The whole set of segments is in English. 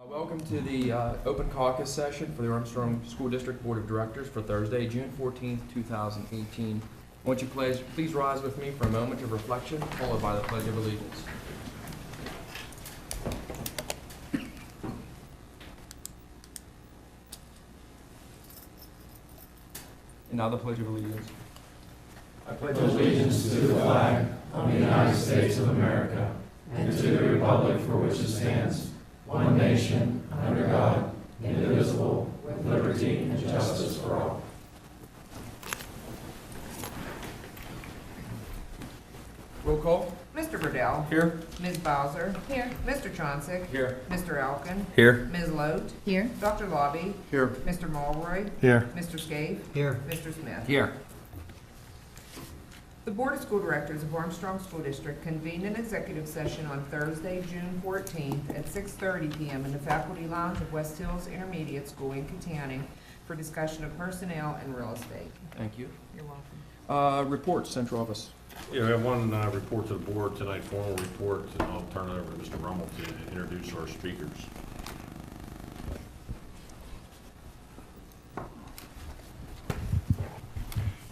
Welcome to the open caucus session for the Armstrong School District Board of Directors for Thursday, June 14th, 2018. Won't you please rise with me for a moment of reflection, followed by the Pledge of Allegiance. And now the Pledge of Allegiance. I pledge allegiance to the flag of the United States of America and to the republic for which it stands, one nation, under God, indivisible, with liberty and justice for all. Roll call. Mr. Verdell. Here. Ms. Bowser. Here. Mr. Chauncey. Here. Mr. Elkin. Here. Ms. Lote. Here. Dr. Lobby. Here. Mr. Mulroy. Here. Mr. Scaife. Here. Mr. Smith. Here. The Board of School Directors of Armstrong School District convened an executive session on Thursday, June 14th at 6:30 p.m. in the Faculty Lounge of West Hills Intermediate School in Katanning for discussion of personnel and real estate. Thank you. You're welcome. Reports, Central Office. Yeah, we have one report to the board tonight, formal report, and I'll turn it over to Mr. Rummel to introduce our speakers.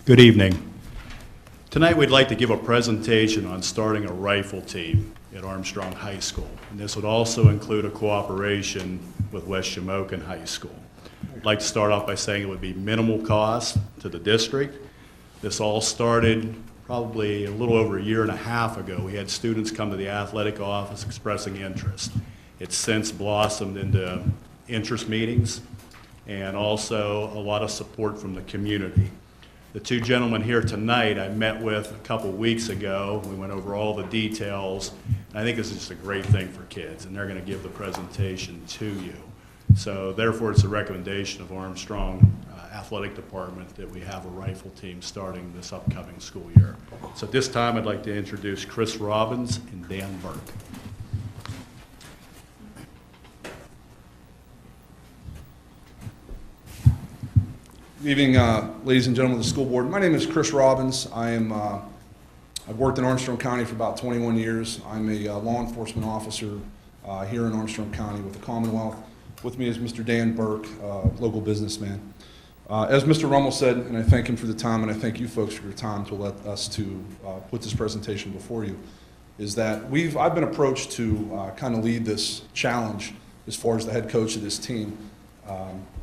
Good evening. Tonight we'd like to give a presentation on starting a rifle team at Armstrong High School. And this would also include a cooperation with West Shamokin High School. I'd like to start off by saying it would be minimal cost to the district. This all started probably a little over a year and a half ago. We had students come to the athletic office expressing interest. It's since blossomed into interest meetings and also a lot of support from the community. The two gentlemen here tonight I met with a couple weeks ago. We went over all the details. And I think this is just a great thing for kids, and they're going to give the presentation to you. So therefore, it's a recommendation of Armstrong Athletic Department that we have a rifle team starting this upcoming school year. So at this time, I'd like to introduce Chris Robbins and Dan Burke. Good evening, ladies and gentlemen of the school board. My name is Chris Robbins. I've worked in Armstrong County for about 21 years. I'm a law enforcement officer here in Armstrong County with the Commonwealth. With me is Mr. Dan Burke, local businessman. As Mr. Rummel said, and I thank him for the time, and I thank you folks for your time to let us to put this presentation before you, is that I've been approached to kind of lead this challenge as far as the head coach of this team.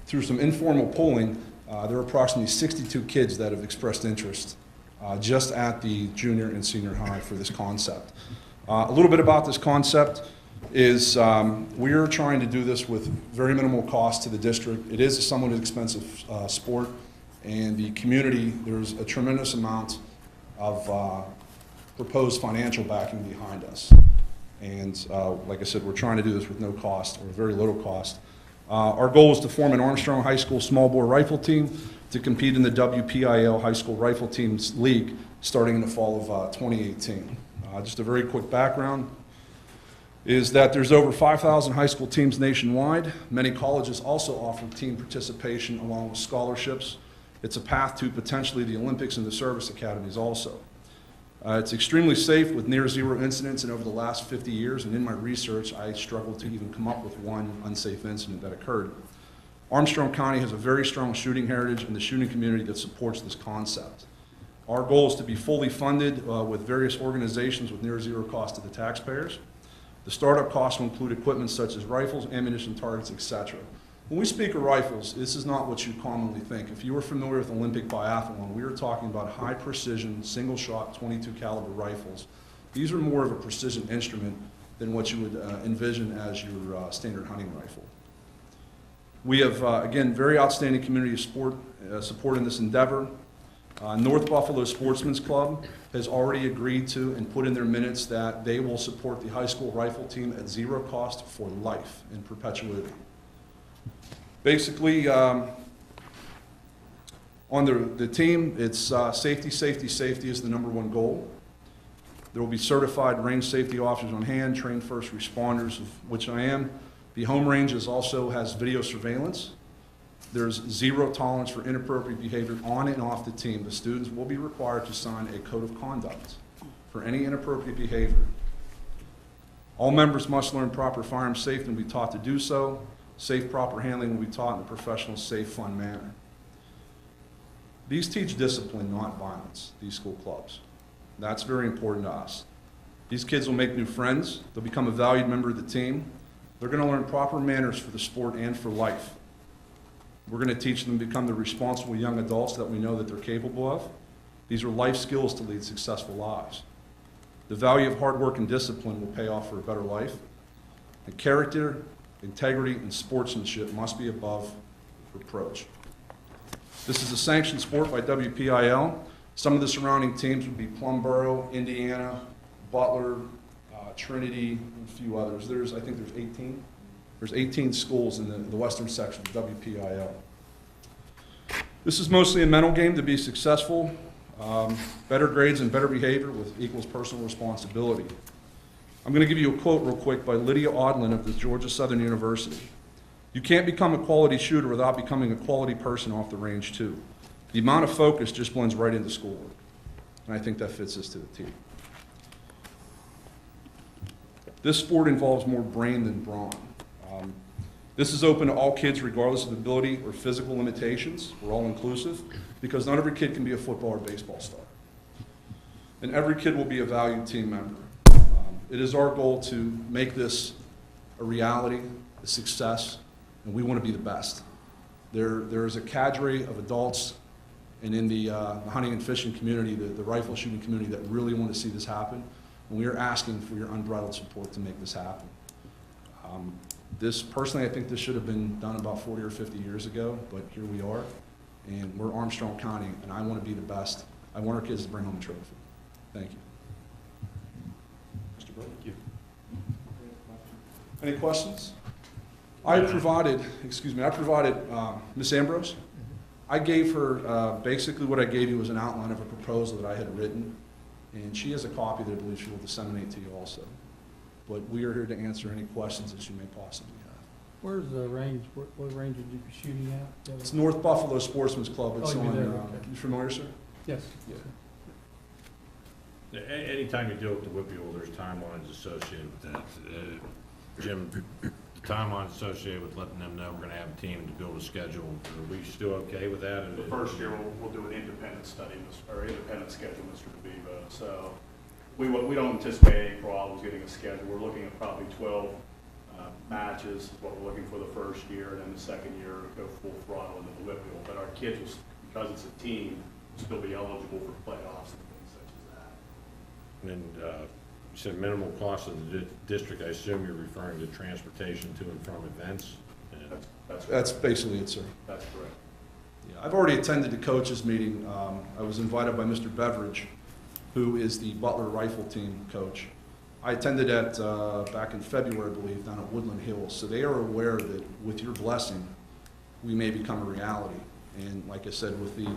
Through some informal polling, there are approximately 62 kids that have expressed interest just at the junior and senior high for this concept. A little bit about this concept is we're trying to do this with very minimal cost to the district. It is a somewhat expensive sport, and the community, there's a tremendous amount of proposed financial backing behind us. And like I said, we're trying to do this with no cost or very little cost. Our goal is to form an Armstrong High School small bore rifle team to compete in the WPIL High School Rifle Teams League starting in the fall of 2018. Just a very quick background is that there's over 5,000 high school teams nationwide. Many colleges also offer team participation along with scholarships. It's a path to potentially the Olympics and the service academies also. It's extremely safe with near zero incidents in over the last 50 years, and in my research, I struggled to even come up with one unsafe incident that occurred. Armstrong County has a very strong shooting heritage and the shooting community that supports this concept. Our goal is to be fully funded with various organizations with near zero cost to the taxpayers. The startup costs will include equipment such as rifles, ammunition, targets, etc. When we speak of rifles, this is not what you commonly think. If you are familiar with Olympic biathlon, we are talking about high precision, single shot, 22 caliber rifles. These are more of a precision instrument than what you would envision as your standard hunting rifle. We have, again, very outstanding community support in this endeavor. North Buffalo Sportsman's Club has already agreed to and put in their minutes that they will support the high school rifle team at zero cost for life in perpetuity. Basically, on the team, it's safety, safety, safety is the #1 goal. There will be certified range safety officers on hand, trained first responders, of which I am. The home range also has video surveillance. There's zero tolerance for inappropriate behavior on and off the team. The students will be required to sign a code of conduct for any inappropriate behavior. All members must learn proper firearm safety and be taught to do so. Safe, proper handling will be taught in a professional, safe, fun manner. These teach discipline, not violence, these school clubs. That's very important to us. These kids will make new friends. They'll become a valued member of the team. They're going to learn proper manners for the sport and for life. We're going to teach them to become the responsible young adults that we know that they're capable of. These are life skills to lead successful lives. The value of hard work and discipline will pay off for a better life. And character, integrity, and sportsmanship must be above reproach. This is a sanctioned sport by WPIL. Some of the surrounding teams would be Plumboro, Indiana, Butler, Trinity, and a few others. I think there's 18. There's 18 schools in the western section of WPIL. This is mostly a mental game to be successful. Better grades and better behavior with equals personal responsibility. I'm going to give you a quote real quick by Lydia Audlin of the Georgia Southern University. You can't become a quality shooter without becoming a quality person off the range too. The amount of focus just blends right into schoolwork. And I think that fits this to the T. This sport involves more brain than brawn. This is open to all kids regardless of ability or physical limitations. We're all inclusive because not every kid can be a football or baseball star. And every kid will be a valued team member. It is our goal to make this a reality, a success, and we want to be the best. There is a cadre of adults and in the hunting and fishing community, the rifle shooting community that really want to see this happen. And we are asking for your unbridled support to make this happen. Personally, I think this should have been done about 40 or 50 years ago, but here we are. And we're Armstrong County, and I want to be the best. I want our kids to bring home a trophy. Thank you. Mr. Burke? Thank you. Any questions? I provided Ms. Ambrose. I gave her, basically what I gave you was an outline of a proposal that I had written, and she has a copy that I believe she will disseminate to you also. But we are here to answer any questions that you may possibly have. Where's the range? What range would you be shooting at? It's North Buffalo Sportsman's Club. It's you'll be on, there, okay. you familiar, sir? Yes. Yeah. Anytime you deal with the whippeal, there's timelines associated with that. Jim, the timelines associated with letting them know we're gonna have a team to build a schedule, are we still okay with that? The first year, we'll do an independent study, or independent schedule, Mr. DeVivo. So we don't anticipate any problems getting a schedule. We're looking at probably 12 matches, is what we're looking for the first year, and then the second year, go full throttle into the whippeal. But our kids, will, because it's a team, will still be eligible for playoffs and things such as that. And you said minimal cost of the district. I assume you're referring to transportation to and from events? That's basically it, sir. That's correct. Yeah, I've already attended the coaches meeting. I was invited by Mr. Beveridge, who is the Butler rifle team coach. I attended that back in February, I believe, down at Woodland Hills. So they are aware that with your blessing, we may become a reality. And like I said, with the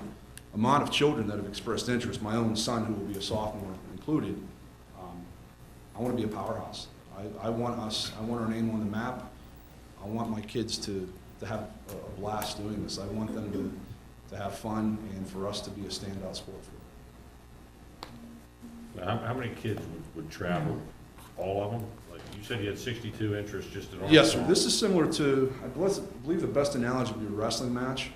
amount of children that have expressed interest, my own son, who will be a sophomore included, I want to be a powerhouse. I want our name on the map. I want my kids to have a blast doing this. I want them to have fun and for us to be a standout sport for them. How many kids would travel? All of them? Like you said, you had 62 interests just at all. Yes, sir. This is similar to, I believe the best analogy would be a wrestling match.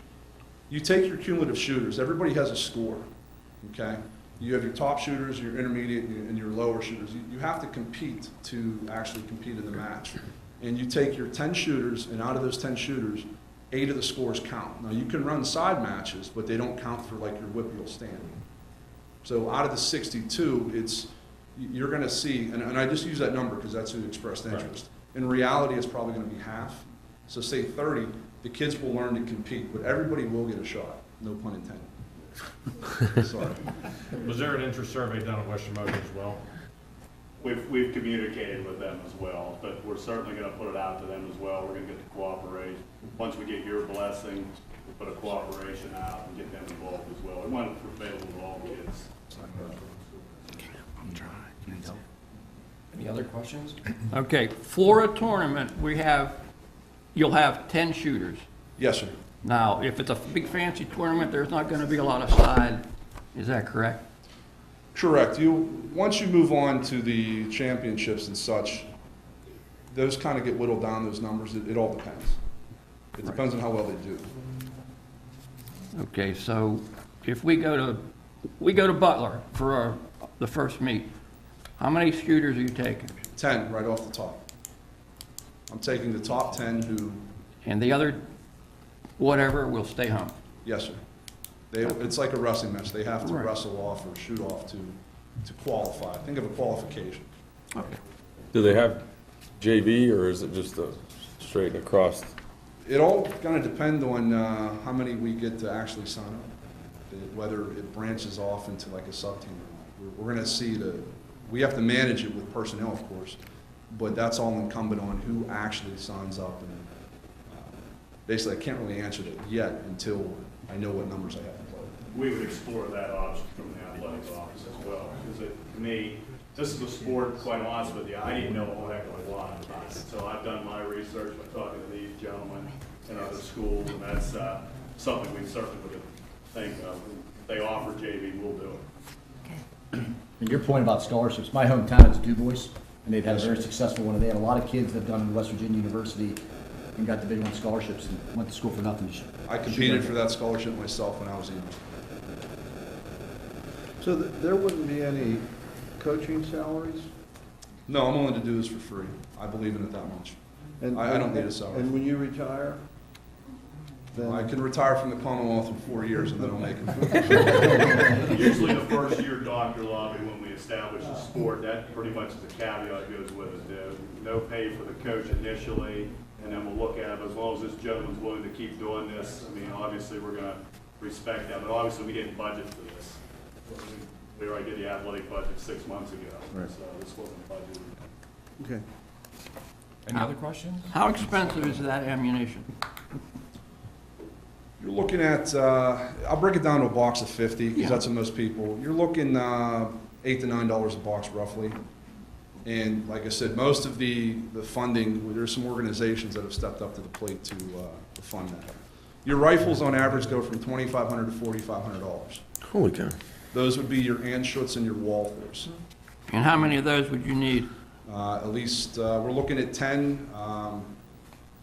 You take your cumulative shooters. Everybody has a score, okay? You have your top shooters, your intermediate, and your lower shooters. You have to compete to actually compete in the match. And you take your 10 shooters, and out of those 10 shooters, 8 of the scores count. Now, you can run side matches, but they don't count for like your whippeal standing. So out of the 62, you're going to see, and I just use that number because that's who expressed interest. Right. In reality, it's probably going to be half. So say 30, the kids will learn to compete, but everybody will get a shot. No pun intended. Sorry. Was there an interest survey done at West Shamokin as well? We've communicated with them as well, but we're certainly going to put it out to them as well. We're going to get the cooperation. Once we get your blessing, we'll put a cooperation out and get them involved as well. We want it available to all kids. I'm trying. Any other questions? Okay, for a tournament, you'll have 10 shooters. Yes, sir. Now, if it's a big fancy tournament, there's not going to be a lot of side. Is that correct? Correct. Once you move on to the championships and such, those kind of get whittled down, those numbers. It all depends. It depends on how well they do. Okay, so if we go to Butler for the first meet, how many scooters are you taking? 10 right off the top. I'm taking the top 10 who, And the other, whatever, will stay home? yes, sir. It's like a wrestling match. They have to Right. wrestle off or shoot off to qualify. Think of a qualification. Okay. Do they have JV, or is it just a straight across? It all going to depend on how many we get to actually sign up, whether it branches off into like a sub-team or not. We're going to see we have to manage it with personnel, of course, but that's all incumbent on who actually signs up. And basically, I can't really answer that yet until I know what numbers I have to play. We would explore that option from the athletics office as well, because to me, this is a sport, quite honest with you, I didn't know a whole heck of a lot about it. So I've done my research by talking to these gentlemen in other schools, and that's something we certainly would think of. If they offer JV, we'll do it. And your point about scholarships, my hometown is Du Bois, and they've had a very successful one. They had a lot of kids that have gone to West Virginia University and got the big one scholarships and went to school for nothing. I competed for that scholarship myself when I was in. So there wouldn't be any coaching salaries? No, I'm willing to do this for free. I believe in it that much. I don't need a salary. And when you retire? I can retire from the Commonwealth in 4 years and then I'll make it. Usually the first year, Dr. Lobby, when we establish a sport, that pretty much is a caveat that goes with it. No pay for the coach initially, and then we'll look at it. As long as this gentleman's willing to keep doing this, I mean, obviously, we're going to respect that, but obviously, we didn't budget for this. We already did the athletic budget 6 months ago, Right. so this wasn't budgeted. Okay. Any other questions? How expensive is that ammunition? You're looking at, I'll break it down to a box of 50, because Yeah. that's what most people, you're looking $8 to $9 a box roughly. And like I said, most of the funding, there's some organizations that have stepped up to the plate to fund that. Your rifles on average go from $2,500 to $4,500. Holy cow. Those would be your Anschutz and your Walthers. And how many of those would you need? At least, we're looking at 10,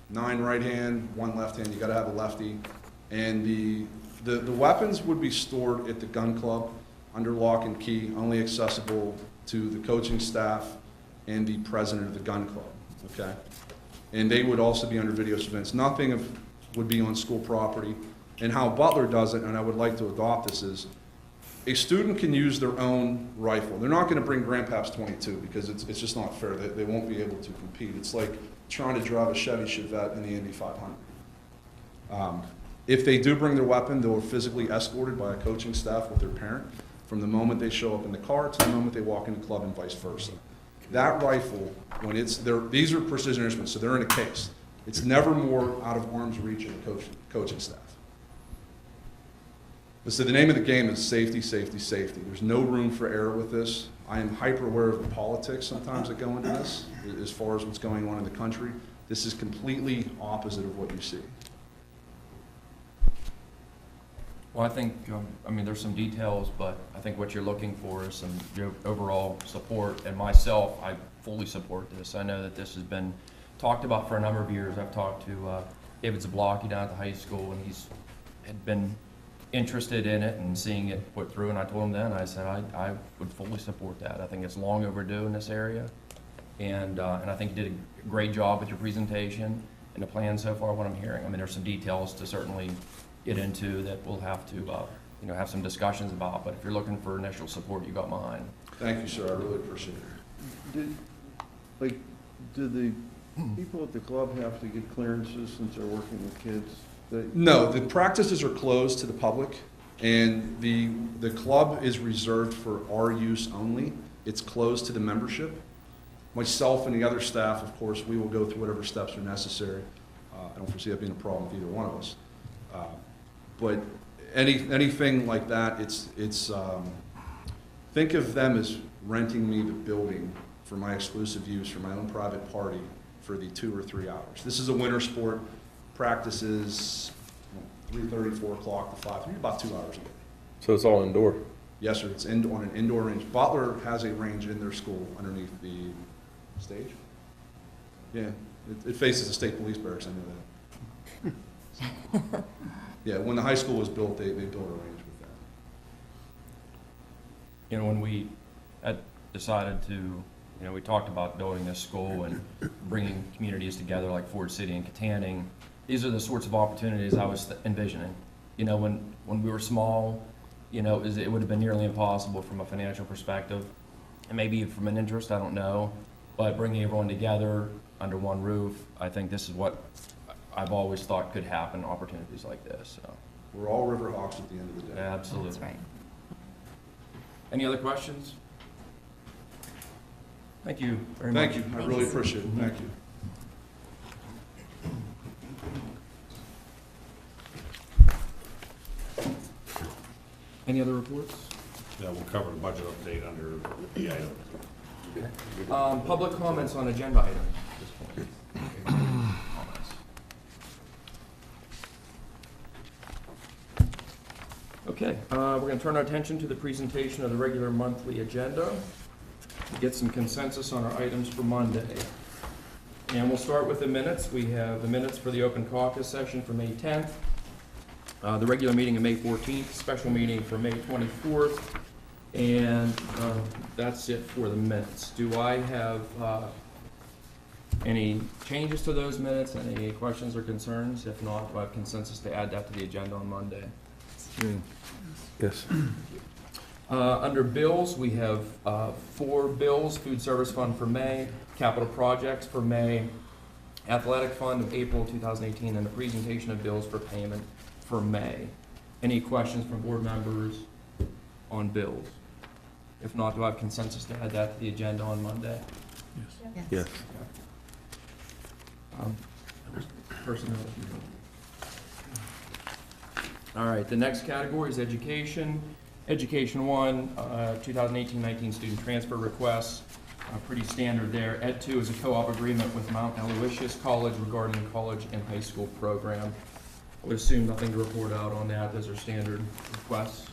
9 right hand, 1 left hand, you gotta have a lefty. And the weapons would be stored at the gun club under lock and key, only accessible to the coaching staff and the president of the gun club, okay? And they would also be under video surveillance. Nothing would be on school property. And how Butler does it, and I would like to adopt this, is a student can use their own rifle. They're not gonna bring Grandpap's 22 because it's just not fair. They won't be able to compete. It's like trying to drive a Chevy Chevette in the Indy 500. If they do bring their weapon, they're physically escorted by a coaching staff with their parent from the moment they show up in the car to the moment they walk in the club and vice versa. That rifle, when these are precision instruments, so they're in a case. It's never more out of arm's reach of the coaching staff. So the name of the game is safety, safety, safety. There's no room for error with this. I am hyper aware of the politics sometimes that go into this, as far as what's going on in the country. This is completely opposite of what you see. Well, I think, I mean, there's some details, but I think what you're looking for is some overall support. And myself, I fully support this. I know that this has been talked about for a number of years. I've talked to David Zablocki down at the high school, and he's had been interested in it and seeing it put through. And I told him then, I said, I would fully support that. I think it's long overdue in this area. And I think you did a great job with your presentation and the plan so far, what I'm hearing. I mean, there's some details to certainly get into that we'll have to, have some discussions about, but if you're looking for initial support, you got mine. Thank you, sir. I really appreciate it. Do the people at the club have to get clearances since they're working with kids? No, the practices are closed to the public, and the club is reserved for our use only. It's closed to the membership. Myself and the other staff, of course, we will go through whatever steps are necessary. I don't foresee that being a problem with either one of us. But anything like that, think of them as renting me the building for my exclusive use, for my own private party, for the 2 or 3 hours. This is a winter sport. Practices 3:30, 4 o'clock to 5, about 2 hours a day. So it's all indoor? Yes, sir. It's on an indoor range. Butler has a range in their school underneath the stage. Yeah, it faces the state police barracks, I know that. Yeah, when the high school was built, they built a range with that. You know, when we had decided to, we talked about building this school and bringing communities together like Ford City and Katanning. These are the sorts of opportunities I was envisioning. When we were small, it would have been nearly impossible from a financial perspective, and maybe from an interest, I don't know. But bringing everyone together under one roof, I think this is what I've always thought could happen, opportunities like this, so. We're all Riverhawks at the end of the day. Absolutely. That's right. Any other questions? Thank you very much. Thank you, I really appreciate it, thank you. Any other reports? Yeah, we'll cover the budget update under the item. Public comments on agenda items at this point. Comments. Okay, we're going to turn our attention to the presentation of the regular monthly agenda. Get some consensus on our items for Monday. And we'll start with the minutes. We have the minutes for the open caucus session for May 10th, the regular meeting of May 14th, special meeting for May 24th, and that's it for the minutes. Do I have any changes to those minutes, any questions or concerns? If not, do I have consensus to add that to the agenda on Monday? Yes. Under bills, we have 4 bills: food service fund for May, capital projects for May, athletic fund of April 2018, and a presentation of bills for payment for May. Any questions from board members on bills? If not, do I have consensus to add that to the agenda on Monday? Yes. Personnel. All right, the next category is education. Education 1, 2018-19 student transfer requests, pretty standard there. Ed 2 is a co-op agreement with Mount Aloysius College regarding the college and high school program. I would assume nothing to report out on that. Those are standard requests.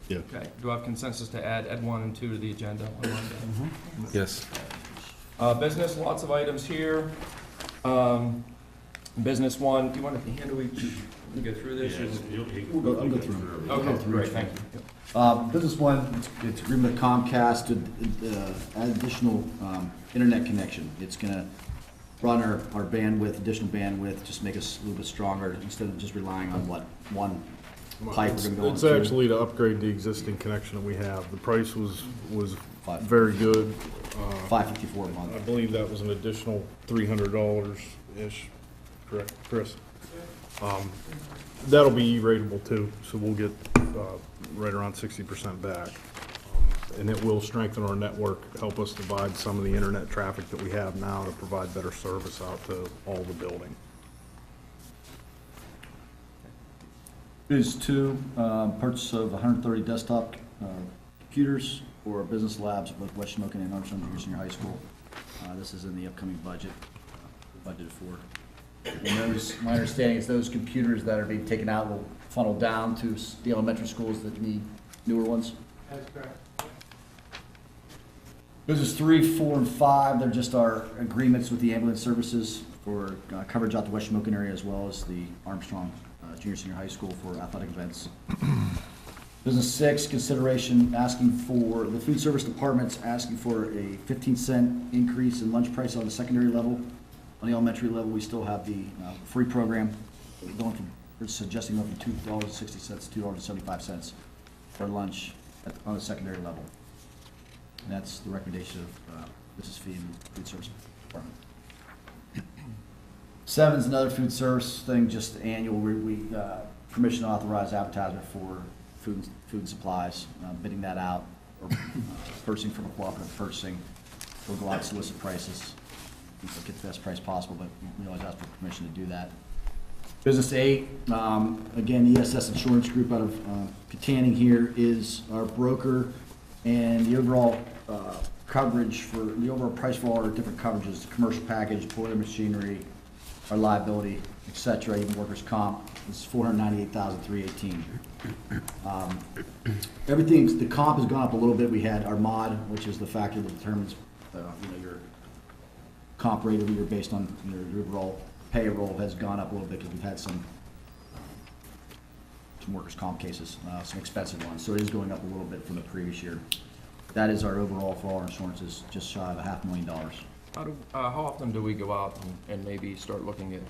Yeah. Okay. Do I have consensus to add Ed 1 and 2 to the agenda on Monday? Yes. Business, lots of items here. Business 1, do you want to handle each? We go through this? I'll go through them. Okay, great, thank you. Business one, it's agreement with Comcast to add additional internet connection. It's gonna run our bandwidth, additional bandwidth, just make us a little bit stronger instead of just relying on one pipe we're gonna go on. It's actually to upgrade the existing connection that we have. The price was very good. $554 a I month. believe that was an additional $300-ish, correct, Chris? That'll be E-ratable too, so we'll get right around 60% back. And it will strengthen our network, help us divide some of the internet traffic that we have now to provide better service out to all the building. Biz 2, purchase of 130 desktop computers for business labs with West Shamokin and Armstrong Junior Senior High School. This is in the upcoming budget, budgeted for. And those, my understanding is those computers that are being taken out will funnel down to the elementary schools that need newer ones. That's correct. Business 3, 4, and 5, they're just our agreements with the ambulance services for coverage out the West Shamokin area as well as the Armstrong Junior Senior High School for athletic events. Business 6, consideration asking for, the food service department's asking for a 15-cent increase in lunch price on the secondary level. On the elementary level, we still have the free program. We're suggesting going from $2.60 to $2.75 for lunch on the secondary level. And that's the recommendation of Mrs. Fee and the food service department. 7 is another food service thing, just annual. We permission to authorize advertisement for food and supplies, bidding that out, or purchasing from a cooperative purchasing. We'll go out, solicit prices, get the best price possible, but we always ask for permission to do that. Business 8, again, the ESS Insurance Group out of Katanning here is our broker, and the overall coverage for, the overall price for all our different coverages, the commercial package, boiler machinery, our liability, et cetera, even workers' comp, is $498,318. Everything, the comp has gone up a little bit. We had our mod, which is the factor that determines, your comp rate every year based on your overall payroll has gone up a little bit because we've had some workers' comp cases, some expensive ones. So it is going up a little bit from the previous year. That is our overall for our insurance is just shy of $500,000. How often do we go out and maybe start looking at,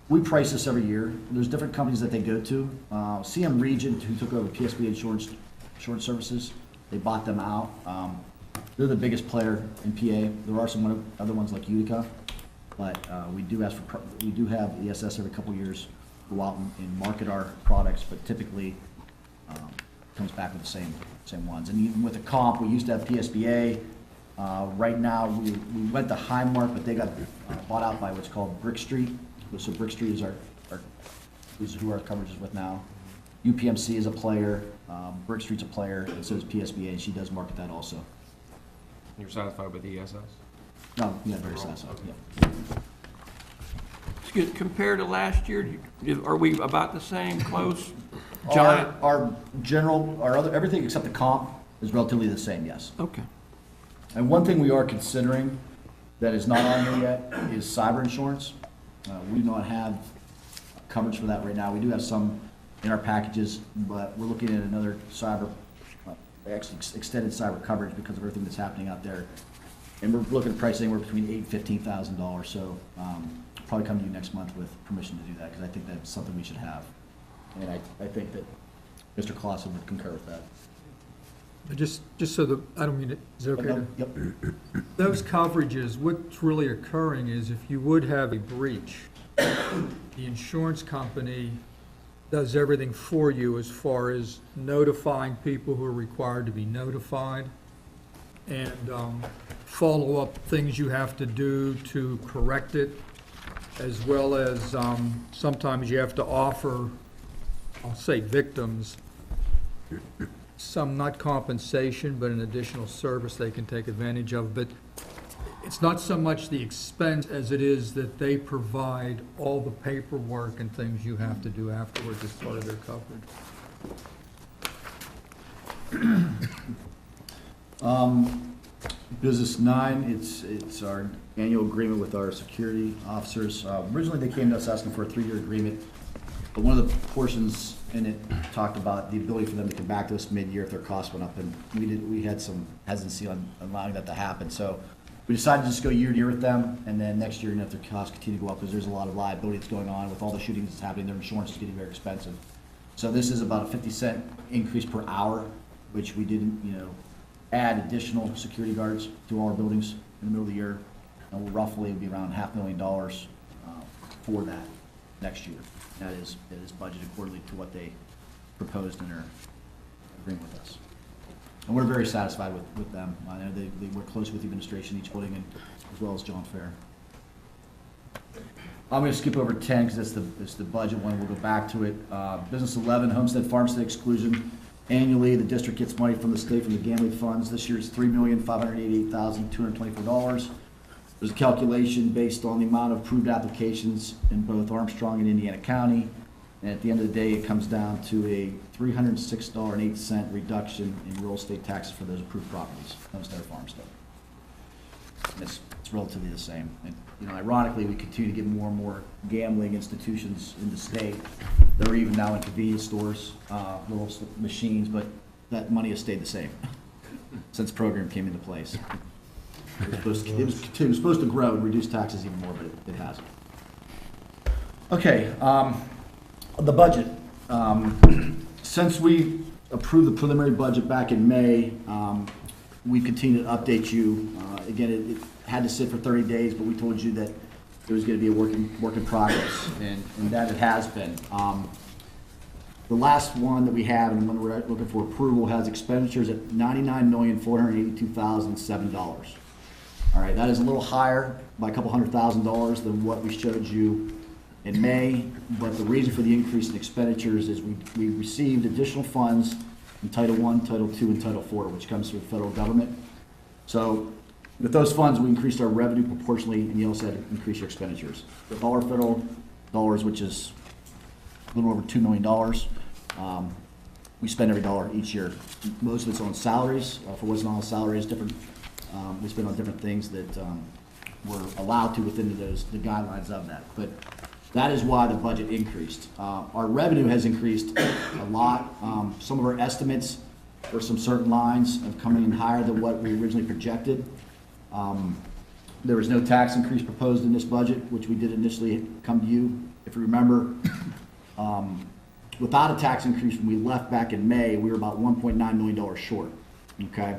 We price this every year. There's different companies that they go to. CM Regent, who took over PSB Insurance Services, they bought them out. They're the biggest player in PA. There are some other ones like Utica, but we do have ESS every couple of years go out and market our products, but typically comes back with the same ones. And even with the comp, we used to have PSBA. Right now, we went to Highmark, but they got bought out by what's called Brick Street. So Brick Street is who our coverage is with now. UPMC is a player, Brick Street's a player, and so is PSBA, and she does market that also. you're satisfied with ESS? No, yeah, very satisfied, yeah. Excuse, compared to last year, are we about the same, close? John? Our everything except the comp is relatively the same, yes. Okay. And one thing we are considering that is not on here yet is cyber insurance. We do not have coverage for that right now. We do have some in our packages, but we're looking at another actually extended cyber coverage because of everything that's happening out there. And we're looking at pricing anywhere between $8,000 and $15,000. So probably come to you next month with permission to do that because I think that's something we should have. And I think that Mr. Clausen would concur with that. Just so that, I don't mean it, is it okay to? Yep. Those coverages, what's really occurring is if you would have a breach, the insurance company does everything for you as far as notifying people who are required to be notified and follow up things you have to do to correct it, as well as sometimes you have to offer, I'll say victims, some, not compensation, but an additional service they can take advantage of. But it's not so much the expense as it is that they provide all the paperwork and things you have to do afterwards as part of their coverage. Business 9, it's our annual agreement with our security officers. Originally, they came to us asking for a 3-year agreement, but one of the portions in it talked about the ability for them to come back to us mid-year if their costs went up, and we had some hesitancy on allowing that to happen. So we decided to just go year to year with them, and then next year, if their costs continue to go up, because there's a lot of liability that's going on with all the shootings that's happening, their insurance is getting very expensive. So this is about a 50-cent increase per hour, which we didn't, add additional security guards to all our buildings in the middle of the year. And roughly it would be around $500,000 for that next year. That is budgeted accordingly to what they proposed in their agreement with us. And we're very satisfied with them. I know they work closely with the administration, each building, and as well as John Fair. I'm going to skip over 10 because it's the budget one. We'll go back to it. Business 11, homestead, farmstead exclusion. Annually, the district gets money from the state from the gambling funds. This year it's $3,588,224. There's a calculation based on the amount of approved applications in both Armstrong and Indiana County. And at the end of the day, it comes down to a $306.08 reduction in real estate taxes for those approved properties, homestead or farmstead. And it's relatively the same. And, ironically, we continue to get more and more gambling institutions in the state. They're even now in convenience stores, little machines, but that money has stayed the same since the program came into place. It was supposed to grow and reduce taxes even more, but it hasn't. Okay, the budget. Since we approved the preliminary budget back in May, we continue to update you. Again, it had to sit for 30 days, but we told you that there was going to be a work in progress, and that it has been. The last one that we have, and the one we're looking for approval, has expenditures at $99,482,007. All right, that is a little higher by a couple $100,000 than what we showed you in May, but the reason for the increase in expenditures is we received additional funds in Title I, Title II, and Title IV, which comes from the federal government. So with those funds, we increased our revenue proportionally, and you also had to increase your expenditures. With all our federal dollars, which is a little over $2 million, we spend every dollar each year. Most of it's on salaries. For what's not on salaries, different. We spend on different things that we're allowed to within the guidelines of that. But that is why the budget increased. Our revenue has increased a lot. Some of our estimates for some certain lines have come in higher than what we originally projected. There was no tax increase proposed in this budget, which we did initially come to you. If you remember, without a tax increase, when we left back in May, we were about $1.9 million short, okay?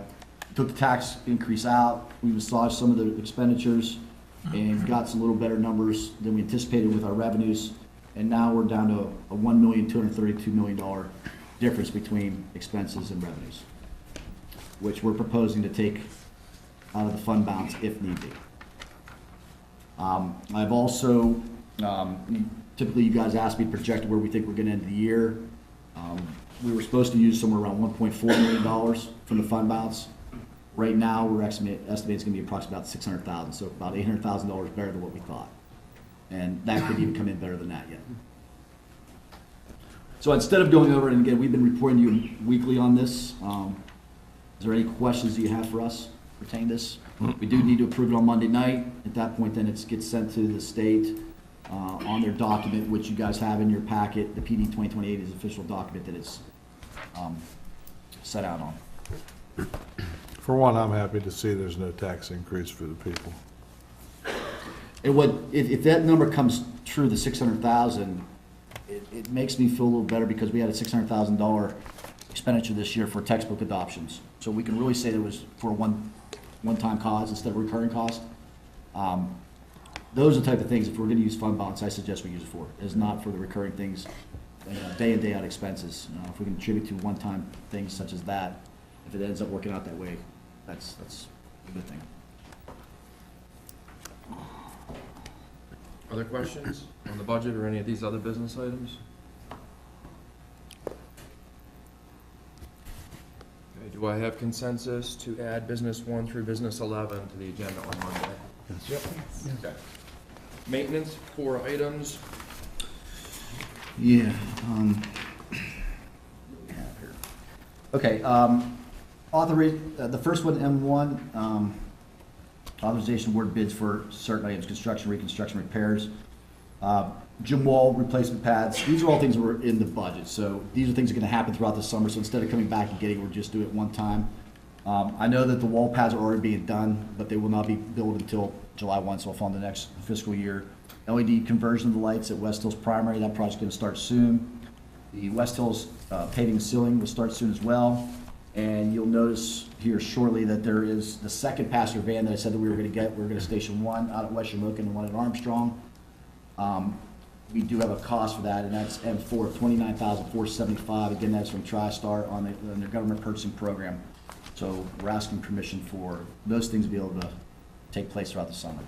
Took the tax increase out, we massaged some of the expenditures and got some little better numbers than we anticipated with our revenues, and now we're down to a $1,232,000 difference between expenses and revenues, which we're proposing to take out of the fund balance if need be. I've also, typically you guys ask me to project where we think we're gonna end the year. We were supposed to use somewhere around $1.4 million from the fund balance. Right now, we're estimating it's gonna be approximately about $600,000, so about $800,000 better than what we thought. And that could even come in better than that yet. So instead of going over, and again, we've been reporting to you weekly on this. Is there any questions that you have for us pertaining to this? We do need to approve it on Monday night. At that point, then it gets sent to the state on their document, which you guys have in your packet. The PD 2028 is the official document that it's set out on. For one, I'm happy to see there's no tax increase for the people. And if that number comes true, the 600,000, it makes me feel a little better because we had a $600,000 expenditure this year for textbook adoptions. So we can really say that it was for a one-time cause instead of recurring cost. Those are the type of things, if we're gonna use fund balance, I suggest we use it for. It's not for the recurring things, day in, day out expenses. If we can attribute to one-time things such as that, if it ends up working out that way, that's a good thing. Other questions on the budget or any of these other business items? Okay, do I have consensus to add business 1 through business 11 to the agenda on Monday? Yep. Okay. Maintenance, 4 items. Yeah. Okay, the first one, M1, authorization award bids for certain items, construction, reconstruction, repairs, gym wall replacement pads. These are all things that were in the budget, so these are things that are gonna happen throughout the summer, so instead of coming back and getting, we'll just do it one time. I know that the wall pads are already being done, but they will not be billed until July 1, so it'll fall in the next fiscal year. LED conversion of the lights at West Hills Primary, that project's gonna start soon. The West Hills paving and sealing will start soon as well. And you'll notice here shortly that there is the second passenger van that I said that we were gonna get. We're gonna station one out at West Shamokin and one at Armstrong. We do have a cost for that, and that's M4, $29,475. Again, that's from TriStar on their government purchasing program. So we're asking permission for those things to be able to take place throughout the summer.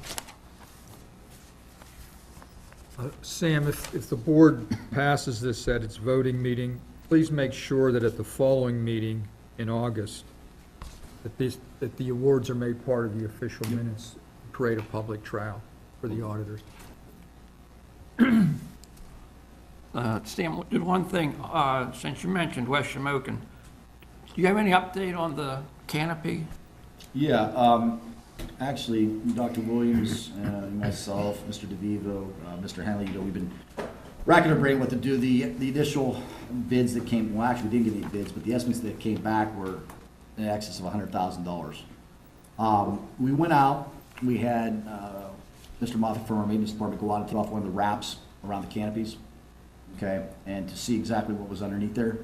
Sam, if the board passes this at its voting meeting, please make sure that at the following meeting in August, that the awards are made part of the official minutes, create a public trial for the auditors. Sam, did one thing, since you mentioned West Shamokin, do you have any update on the canopy? Yeah, actually, Dr. Williams, myself, Mr. DeVivo, Mr. Henley, we've been racking our brain what to do. The initial bids that came, well, actually, we didn't get any bids, but the estimates that came back were in excess of $100,000. We went out, we had Mr. Moffett from our maintenance department go out and take off one of the wraps around the canopies, okay, and to see exactly what was underneath there.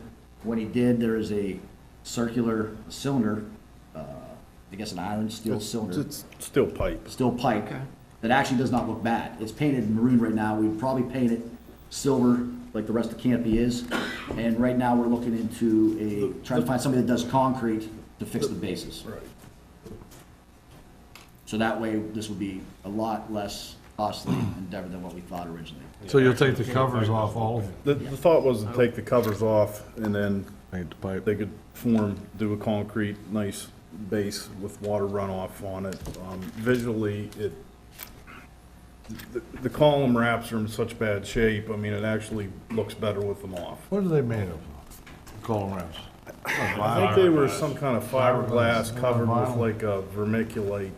When he did, there is a circular cylinder, I guess an iron steel cylinder. It's steel pipe. Steel pipe, Okay. that actually does not look bad. It's painted maroon right now. We'd probably paint it silver like the rest of the canopy is. And right now, we're looking into trying to find somebody that does concrete to fix the bases. Right. So that way, this would be a lot less costly endeavor than what we thought originally. So you'll take the covers off all of them? The thought was to take the covers off and then they could do a concrete, nice base with water runoff on it. Visually, the column wraps are in such bad shape, I mean, it actually looks better with them off. What are they made of, column wraps? I think they were some kind of fiberglass covered with like a vermiculite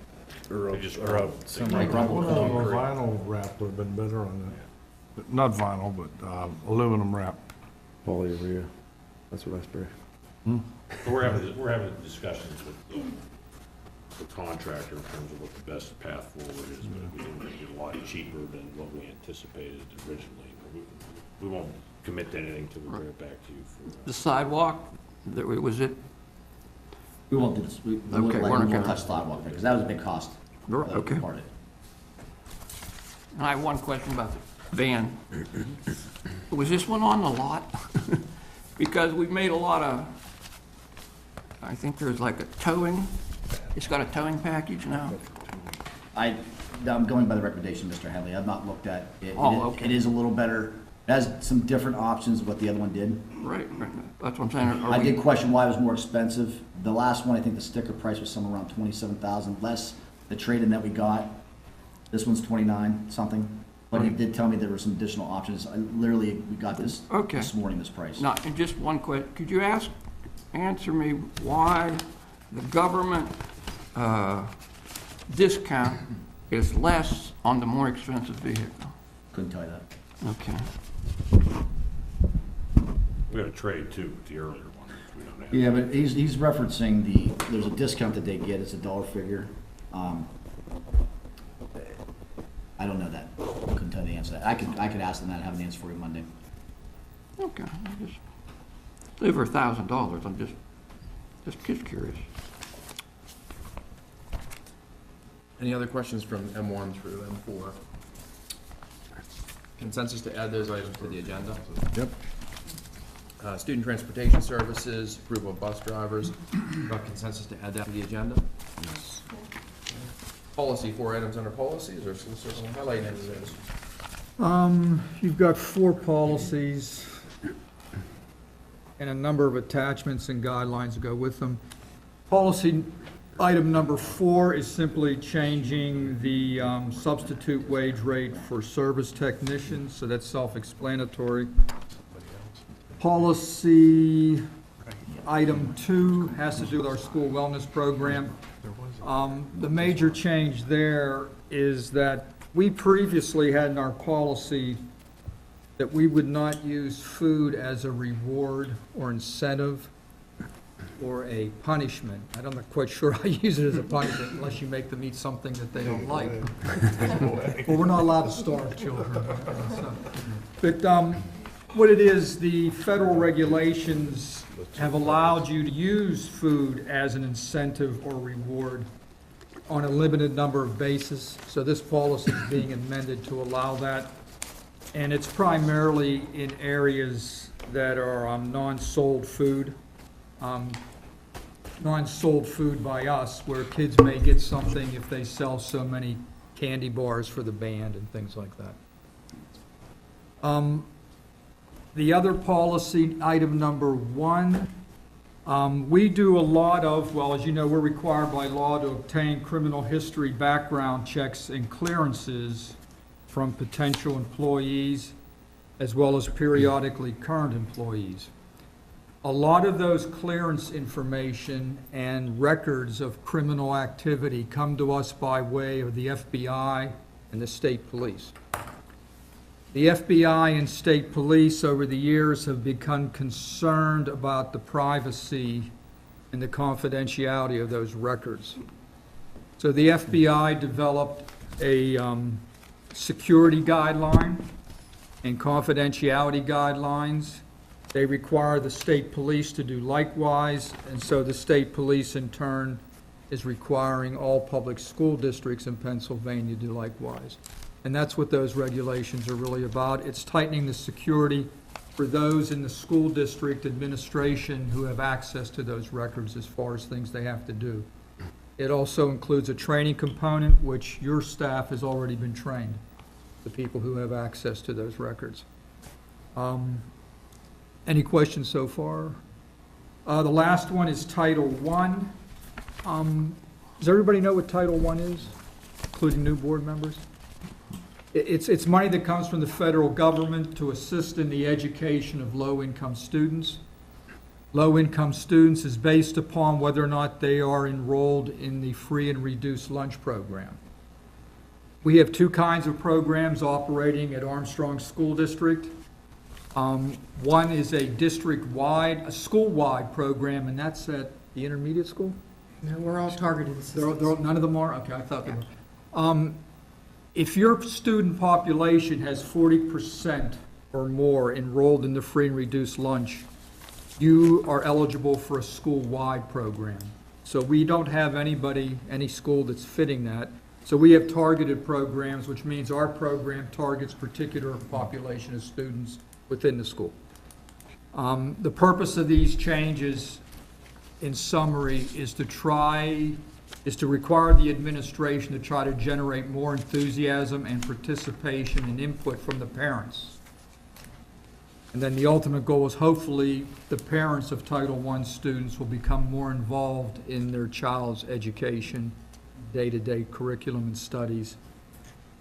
or They just or a crumbled. semi crumbled. crumbled Well, concrete. vinyl wrap would have been better on that. Not vinyl, but aluminum wrap. Polyurea, that's what I spray. So we're having discussions with the contractor in terms of what the best path forward is, but we didn't get a lot cheaper than what we anticipated originally. We won't commit to anything until we bring it back to you for. The sidewalk, was it, We won't do this, we Okay, won't we're not gonna- touch the sidewalk there, because that was a big cost. Okay. Part of it. and I have one question about the van. Was this one on the lot? Because we've made a lot of, I think there's like a towing, it's got a towing package now. I'm going by the recommendation, Mr. Henley. I've not looked at it. Oh, okay. It is a little better. It has some different options of what the other one did. Right, that's what I'm saying. Are I we- did question why it was more expensive. The last one, I think the sticker price was somewhere around 27,000, less the trade-in that we got. This one's 29 something. But he did tell me there were some additional options. We got this Okay. this morning, this price. Now, and just one question, could you answer me why the government discount is less on the more expensive vehicle? Couldn't tell you that. Okay. We got a trade too with the earlier one, which we don't have. Yeah, but he's referencing there's a discount that they get. It's a dollar figure. I don't know that. Couldn't tell you the answer to that. I could ask them that and have an answer for you Monday. Okay, I just, over $1,000, I'm just curious. Any other questions from M1 through M4? Consensus to add those items to the agenda? Yep. Student transportation services, approval of bus drivers. About consensus to add that to the agenda? Policy, 4 items under policies, or solicitor will highlight any of those? You've got 4 policies and a number of attachments and guidelines that go with them. Policy item number 4 is simply changing the substitute wage rate for service technicians, so that's self-explanatory. Policy item 2 has to do with our school wellness program. The major change there is that we previously had in our policy that we would not use food as a reward or incentive or a punishment. I'm not quite sure I use it as a punishment unless you make them eat something that they don't like. Well, we're not allowed to starve children. But what it is, the federal regulations have allowed you to use food as an incentive or reward on a limited number of bases. So this policy is being amended to allow that. And it's primarily in areas that are non-sold food. Non-sold food by us, where kids may get something if they sell so many candy bars for the band and things like that. The other policy, item number 1, we do a lot of, well, as you know, we're required by law to obtain criminal history background checks and clearances from potential employees, as well as periodically current employees. A lot of those clearance information and records of criminal activity come to us by way of the FBI and the state police. The FBI and state police over the years have become concerned about the privacy and the confidentiality of those records. So the FBI developed a security guideline and confidentiality guidelines. They require the state police to do likewise, and so the state police in turn is requiring all public school districts in Pennsylvania to do likewise. And that's what those regulations are really about. It's tightening the security for those in the school district administration who have access to those records as far as things they have to do. It also includes a training component, which your staff has already been trained, the people who have access to those records. Any questions so far? The last one is Title I. Does everybody know what Title I is, including new board members? It's money that comes from the federal government to assist in the education of low-income students. low-income students is based upon whether or not they are enrolled in the free and reduced lunch program. We have two kinds of programs operating at Armstrong School District. One is a district-wide, a school-wide program, and that's at the intermediate school? No, we're all targeted assistants. None of them are? Okay, I thought they were. If your student population has 40% or more enrolled in the free and reduced lunch, you are eligible for a school-wide program. So we don't have any school that's fitting that. So we have targeted programs, which means our program targets particular population of students within the school. The purpose of these changes, in summary, is to require the administration to try to generate more enthusiasm and participation and input from the parents. And then the ultimate goal is hopefully the parents of Title I students will become more involved in their child's education, day-to-day curriculum and studies.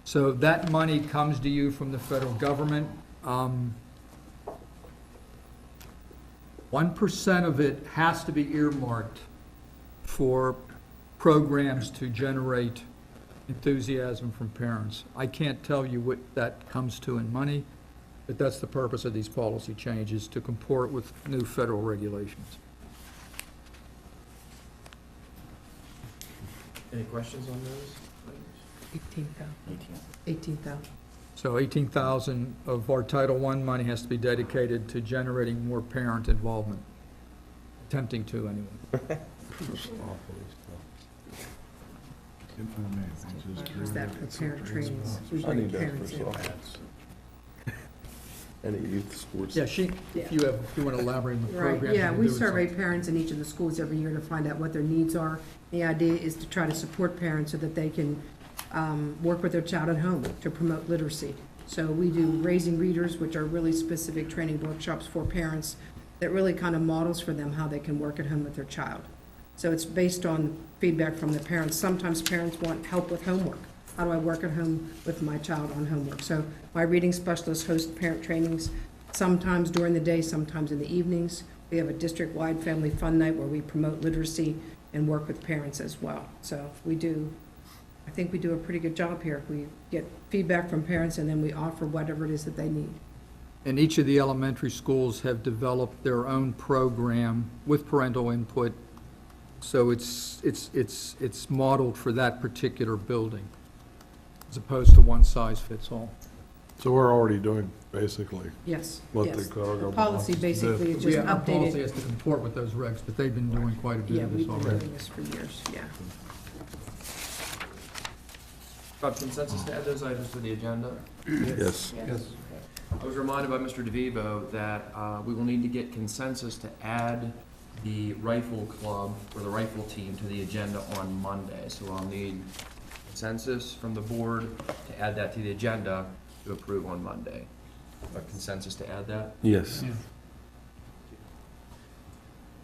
So that money comes to you from the federal government. 1% of it has to be earmarked for programs to generate enthusiasm from parents. I can't tell you what that comes to in money, but that's the purpose of these policy changes, to comport with new federal regulations. Any questions on those? 18,000. So 18,000 of our Title I money has to be dedicated to generating more parent involvement, attempting to anyway. Is that for parent trainings? We I bring need that parents for in. softball. Any youth sports? Yeah, if you want to elaborate on the program. Right, yeah, we survey parents in each of the schools every year to find out what their needs are. The idea is to try to support parents so that they can work with their child at home to promote literacy. So we do Raising Readers, which are really specific training workshops for parents that really kind of models for them how they can work at home with their child. So it's based on feedback from the parents. Sometimes parents want help with homework. How do I work at home with my child on homework? So my reading specialists host parent trainings, sometimes during the day, sometimes in the evenings. We have a district-wide family fun night where we promote literacy and work with parents as well. So I think we do a pretty good job here. We get feedback from parents and then we offer whatever it is that they need. And each of the elementary schools have developed their own program with parental input. So it's modeled for that particular building, as opposed to one size fits all. So we're already doing basically Yes, what yes. the federal The government policy wants us to do. basically is just Yeah, our policy updated. has to comport with those regs, but they've been doing quite a bit Yeah, of this we've been already. doing this for years, yeah. Got consensus to add those items to the agenda? Yes. I was reminded by Mr. DeVivo that we will need to get consensus to add the rifle club or the rifle team to the agenda on Monday. So I'll need consensus from the board to add that to the agenda to approve on Monday. A consensus to add that? Yes.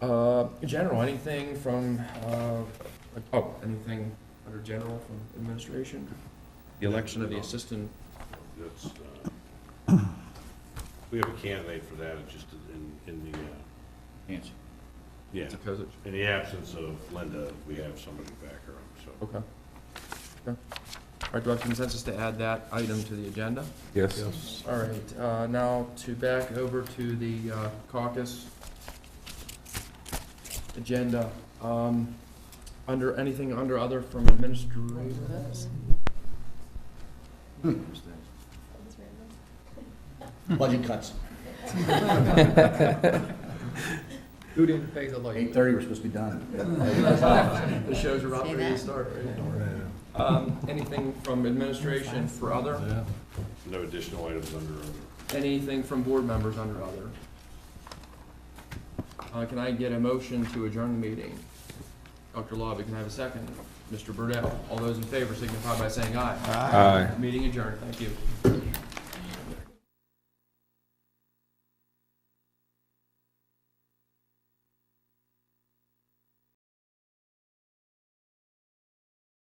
General, anything from, anything under general from administration? The election of the assistant. That's, we have a candidate for that, it's just in the, Nancy. yeah, Caucus. in the absence of Linda, we have somebody to back her up, so. Okay. All right, do I have consensus to add that item to the agenda? Yes. All right, now back over to the caucus agenda. Under other from administrators? Budget cuts. Who didn't pay the light? 8:30, we're supposed to be done. The shows are about ready to start, right? Anything from administration for other? No additional items under other. Anything from board members under other? Can I get a motion to adjourn the meeting? Dr. Lobby, can I have a second? Mr. Burdell, all those in favor signify by saying aye. Aye. Meeting adjourned, thank you.